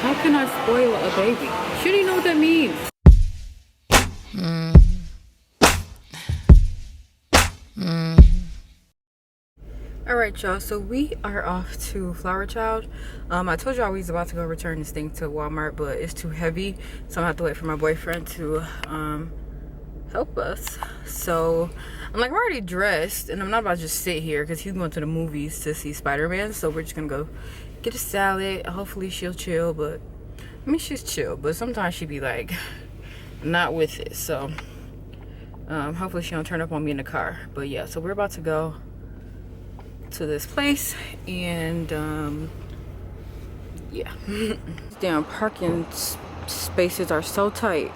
How can I spoil a baby? Should he know what that means? Alright y'all, so we are off to Flower Child. I told y'all we was about to go return this thing to Walmart, but it's too heavy, so I'm gonna have to wait for my boyfriend to help us. So I'm like, we're already dressed and I'm not about to just sit here because he's going to the movies to see Spider-Man. So we're just gonna go get a salad. Hopefully she'll chill, but I mean she's chill, but sometimes she be like not with it. So hopefully she don't turn up on me in the car. But yeah, so we're about to go to this place and yeah. Damn parking spaces are so tight.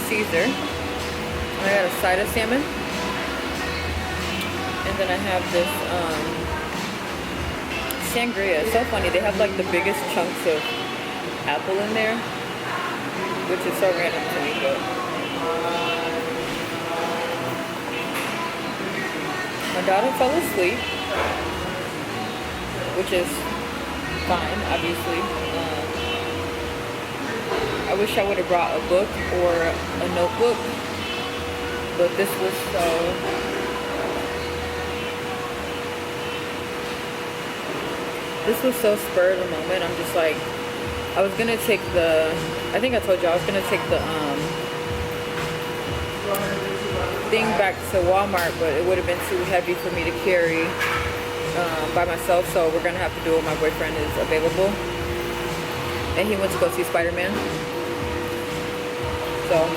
Caesar, and I got a side of salmon, and then I have this sangria. It's so funny, they have like the biggest chunks of apple in there, which is so random to me, but my daughter fell asleep, which is fine, obviously. I wish I would have brought a book or a notebook, but this was so spur of the moment. I'm just like, I was gonna take I think I told you I was gonna take the thing back to Walmart, but it would have been too heavy for me to carry by myself, so we're gonna have to do it when my boyfriend is available, and he went to go see Spider-Man. So I'll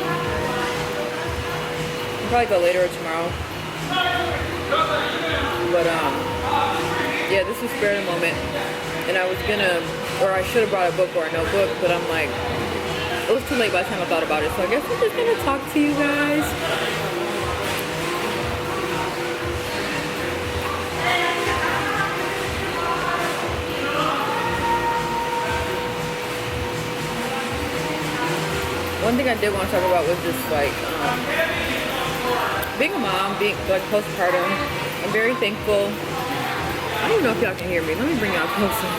probably go later or tomorrow. But yeah, this was spare the moment, and I was gonna, or I should have brought a book or a notebook, but I'm like, it was too late by the time I thought about it. So I guess I'm just gonna talk to you guys. One thing I did want to talk about was just like being a mom, being like postpartum. I'm very thankful. I don't even know if y'all can hear me. Let me bring y'all closer.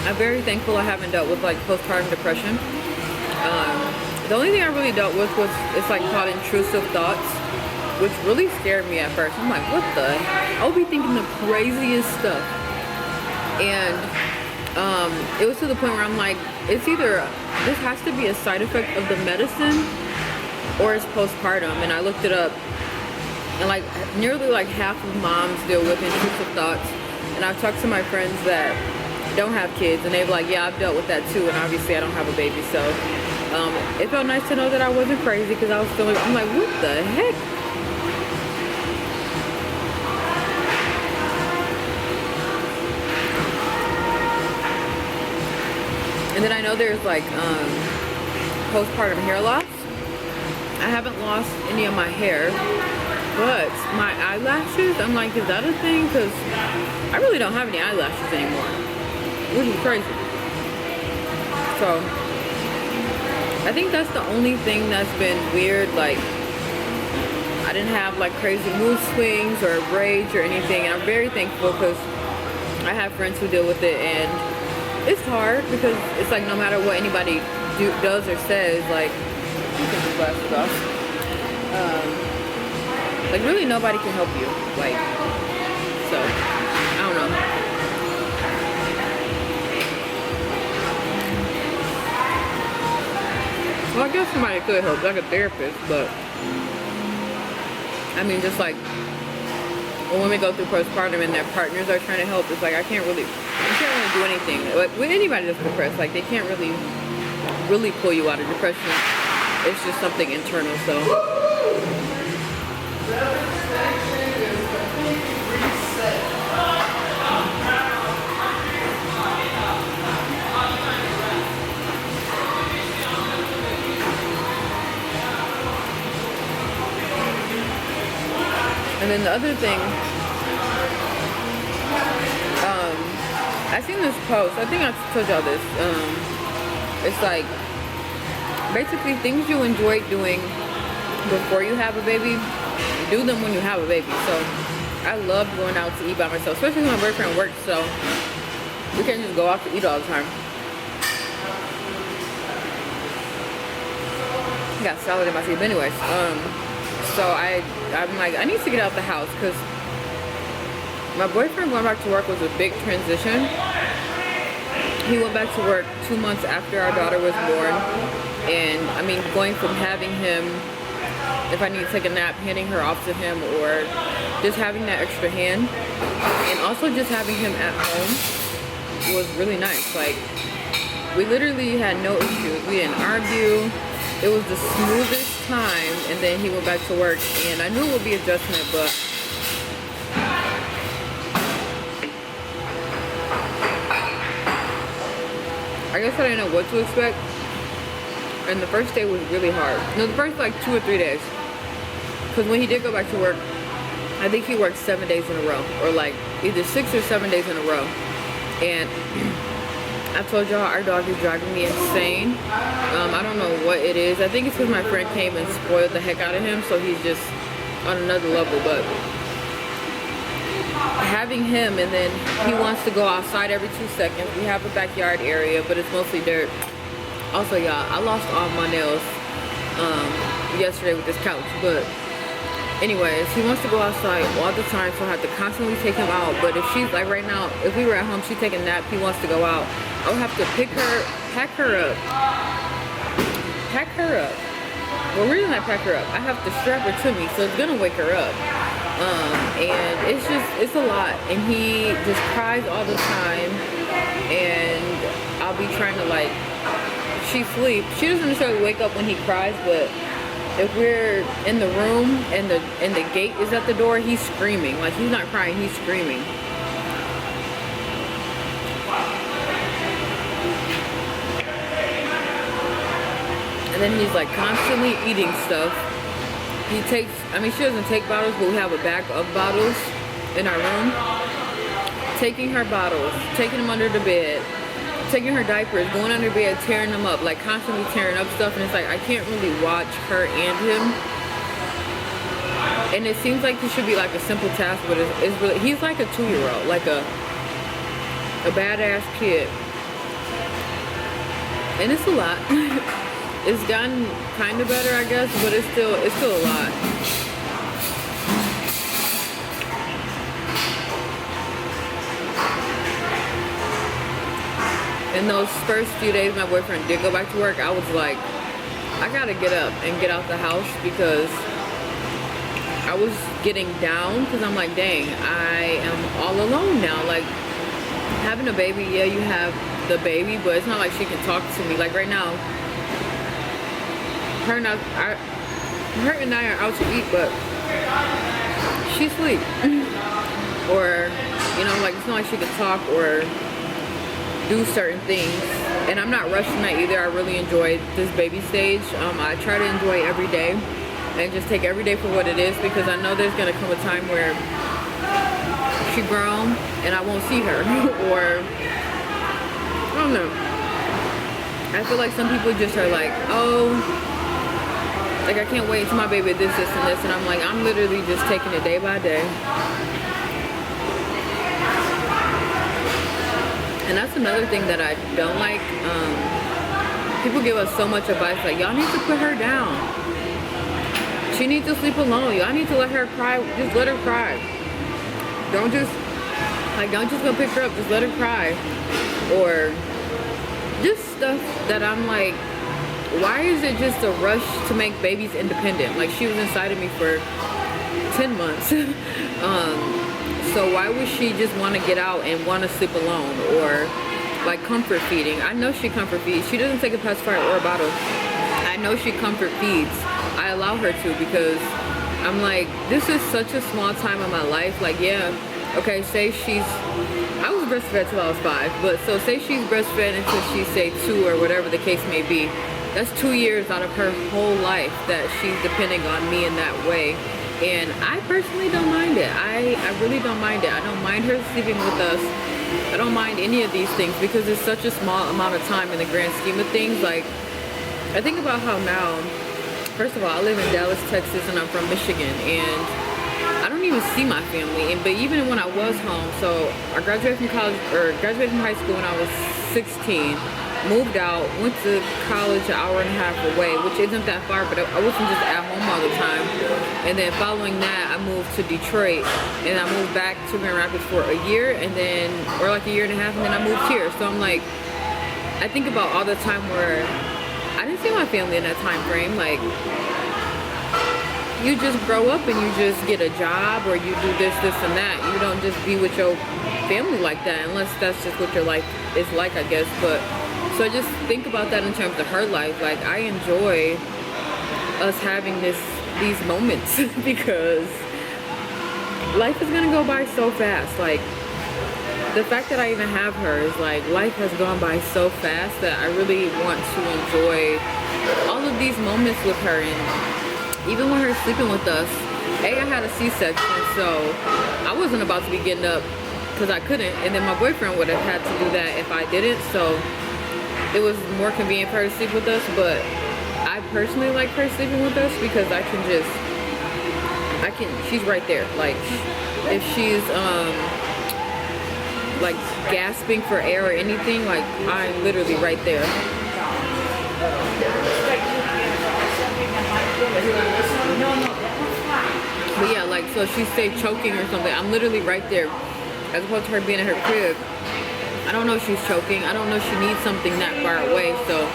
I'm very thankful I haven't dealt with like postpartum depression. The only thing I really dealt with was it's like called intrusive thoughts, which really scared me at first. I'm like, what the? I'll be thinking the craziest stuff. And it was to the point where I'm like, it's either this has to be a side effect of the medicine or it's postpartum. And I looked it up, and like nearly like half of moms deal with intrusive thoughts. And I've talked to my friends that don't have kids, and they're like, yeah, I've dealt with that too, and obviously I don't have a baby. So it felt nice to know that I wasn't crazy, because I was feeling, I'm like, what the heck? And then I know there's like postpartum hair loss. I haven't lost any of my hair, but my eyelashes, I'm like, is that a thing? Because I really don't have any eyelashes anymore, which is crazy. So I think that's the only thing that's been weird. Like, I didn't have like crazy mood swings or rage or anything, and I'm very thankful because I have friends who deal with it, and it's hard because it's like no matter what anybody does or says, like, you can just glasses off. Like really nobody can help you. Like, so know somebody could help, like a therapist, but I mean, just like when women go through postpartum and their partners are trying to help, it's like you can't really do anything. Like with anybody that's depressed, like they can't really pull you out of depression. It's just something internal. So and then the other thing, I seen this post, I think I told y'all this, it's like, basically things you enjoy doing before you have a baby, do them when you have a baby. So, I love going out to eat by myself, especially when my boyfriend works, so we can't just go out to eat all the time. I got salad in my teeth, but anyways, so I'm like, I need to get out the house because my boyfriend going back to work was a big transition. He went back to work 2 months after our daughter was born. And I mean, going from having him, if I need to take a nap, handing her off to him, or just having that extra hand, and also just having him at home was really nice. Like, we literally had no issues. We didn't argue. It was the smoothest time, and then he went back to work, and I knew it would be adjustment, but I guess I didn't know what to expect. And the first day was really hard. No, the first like 2 or 3 days, because when he did go back to work, I think he worked 7 days in a row, or like either 6 or 7 days in a row. And I told y'all our dog is driving me insane. I don't know what it is. I think it's because my friend came and spoiled the heck out of him, so he's just on another level. But having him, and then he wants to go outside every 2 seconds. We have a backyard area, but it's mostly dirt. Also, y'all, I lost all my nails yesterday with this couch, but anyways, he wants to go outside all the time, so I have to constantly take him out. But if she's like right now, if we were at home, she's taking a nap, he wants to go out, I would have to pack her up. Well, really not pack her up. I have to strap her to me, so it's gonna wake her up. And it's a lot. And he just cries all the time, and I'll be trying to like, she sleeps. She doesn't necessarily wake up when he cries, but if we're in the room and the gate is at the door, he's screaming. Like, he's not crying, he's screaming. And then he's like constantly eating stuff. He takes, I mean, she doesn't take bottles, but we have a bag of bottles in our room. Taking her bottles, taking them under the bed, taking her diapers, going under bed, tearing them up, like constantly tearing up stuff. And it's like, I can't really watch her and him. And it seems like it should be like a simple task, but it's really, he's like a 2-year-old, like a badass kid. And it's a lot. It's gotten kind of better, I guess, but it's still a lot. In those first few days my boyfriend did go back to work, I was like, I gotta get up and get out the house, because I was getting down, because I'm like, dang, I am all alone now. Like, having a baby, yeah, you have the baby, but it's not like she can talk to me. Like right now, her and I are out to eat, but she sleep. Or, you know, like, it's not like she can talk or do certain things. And I'm not rushing that either. I really enjoy this baby stage. I try to enjoy every day and just take every day for what it is, because I know there's gonna come a time where she grown and I won't see her. Or, I don't know. I feel like some people just are like, oh, like, I can't wait till my baby this, and this. And I'm like, I'm literally just taking it day by day. And that's another thing that I don't like. People give us so much advice, like, y'all need to put her down. She needs to sleep alone. Y'all need to let her cry. Just let her cry. Don't just go pick her up. Just let her cry. Or just stuff that I'm like, why is it just a rush to make babies independent? Like, she was inside of me for 10 months. So why would she just want to get out and want to sleep alone? Or like comfort feeding. I know she comfort feeds. She doesn't take a pacifier or a bottle. I know she comfort feeds. I allow her to, because I'm like, this is such a small time of my life. Like, yeah, okay, say I was breastfed till I was 5, but so say she's breastfed until she's, say, 2 or whatever the case may be. That's 2 years out of her whole life that she's depending on me in that way. And I personally don't mind it. I really don't mind it. I don't mind her sleeping with us. I don't mind any of these things, because it's such a small amount of time in the grand scheme of things. Like, I think about how now, first of all, I live in Dallas, Texas, and I'm from Michigan, and I don't even see my family. But even when I was home, so I graduated from college, or graduated from high school when I was 16, moved out, went to college an hour and a half away, which isn't that far, but I wasn't just at home all the time. And then following that, I moved to Detroit, and I moved back to Grand Rapids for a year, and then, or like a year and a half, and then I moved here. So I'm like, I think about all the time where I didn't see my family in that time frame. Like, you just grow up and you just get a job, or you do this, and that. You don't just be with your family like that, unless that's just what your life is like, I guess. But so I just think about that in terms of her life. Like, I enjoy us having these moments because life is gonna go by so fast. Like, the fact that I even have her is like, life has gone by so fast that I really want to enjoy all of these moments with her. And even when her sleeping with us, I had a C-section, so I wasn't about to be getting up because I couldn't, and then my boyfriend would have had to do that if I didn't. So it was more convenient for her to sleep with us. But I personally like her sleeping with us because she's right there. Like, if she's like gasping for air or anything, like, I'm literally right there. But yeah, like, so if she's, say, choking or something, I'm literally right there, as opposed to her being in her crib. I don't know if she's choking. I don't know if she needs something that far away. So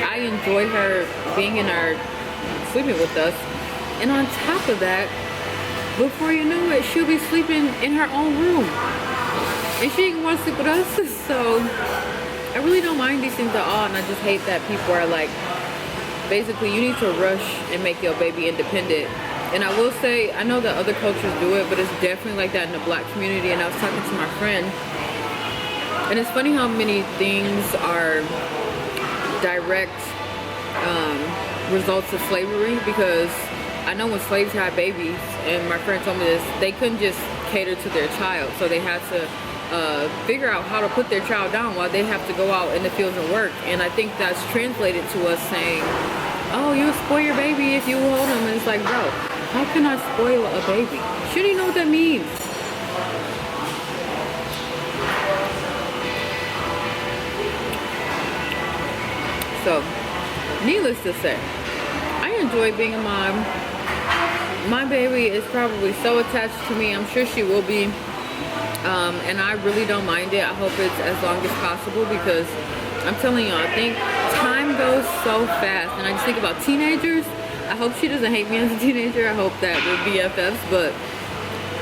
I enjoy her being in our, sleeping with us. And on top of that, before you know it, she'll be sleeping in her own room. And she didn't want to sleep with us. So I really don't mind these things at all. And I just hate that people are like, basically, you need to rush and make your baby independent. And I will say, I know that other cultures do it, but it's definitely like that in the black community. And I was talking to my friend, and it's funny how many things are direct results of slavery, because I know when slaves had babies, and my friend told me this, they couldn't just cater to their child, so they had to figure out how to put their child down while they have to go out in the fields and work. And I think that's translated to us saying, oh, you'll spoil your baby if you hold him. And it's like, bro, how can I spoil a baby? Shouldn't you know what that means? So, needless to say, I enjoy being a mom. My baby is probably so attached to me. I'm sure she will be. And I really don't mind it. I hope it's as long as possible, because I'm telling you, I think time goes so fast. And I just think about teenagers. I hope she doesn't hate me as a teenager. I hope that we're BFFs. But,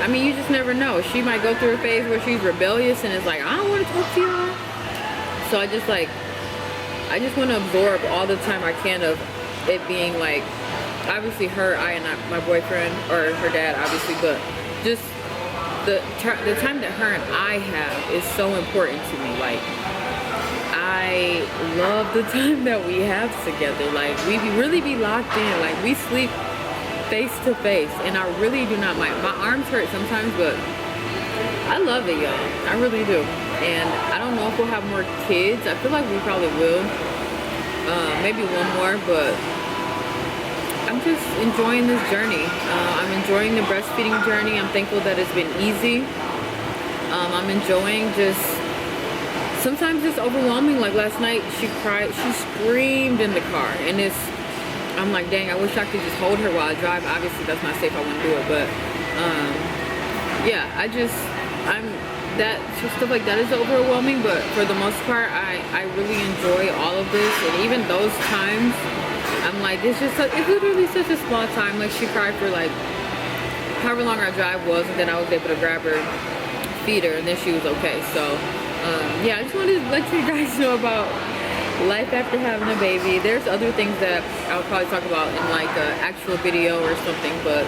I mean, you just never know. She might go through a phase where she's rebellious and is like, I don't want to talk to y'all. So I just want to absorb all the time I can of it being like, obviously her, I, and my boyfriend, or her dad, obviously, but just the time that her and I have is so important to me. Like, I love the time that we have together. Like, we really be locked in. Like, we sleep face to face, and I really do not mind. My arms hurt sometimes, but I love it, y'all. I really do. And I don't know if we'll have more kids. I feel like we probably will. Maybe one more, but I'm just enjoying this journey. I'm enjoying the breastfeeding journey. I'm thankful that it's been easy. I'm enjoying just, sometimes it's overwhelming. Like last night, she cried, she screamed in the car, and I'm like, dang, I wish I could just hold her while I drive. Obviously, that's not safe. I wouldn't do it, but yeah, I'm that stuff like that is overwhelming, but for the most part I really enjoy all of this. And even those times I'm like, it's literally such a small time. Like, she cried for like however long our drive was, and then I was able to grab her, feed her, and then she was okay. So yeah, I just wanted to let you guys know about life after having a baby. There's other things that I'll probably talk about in like an actual video or something, but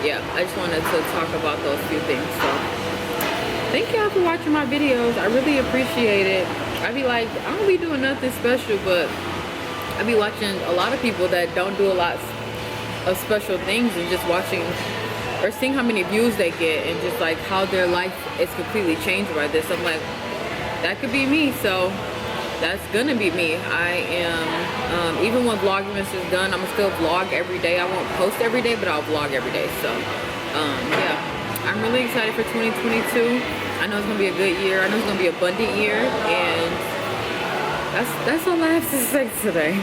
yeah, I just wanted to talk about those few things. So thank y'all for watching my videos. I really appreciate it. I be like, I don't be doing nothing special, but I be watching a lot of people that don't do a lot of special things, and just watching or seeing how many views they get, and just like how their life is completely changed by this. I'm like, that could be me. So that's gonna be me. I am, even when Vlogmas is done, I'm gonna still vlog every day. I won't post every day, but I'll vlog every day. So yeah. I'm really excited for 2022. I know it's gonna be a good year. I know it's gonna be an abundant year, and that's all I have to say today.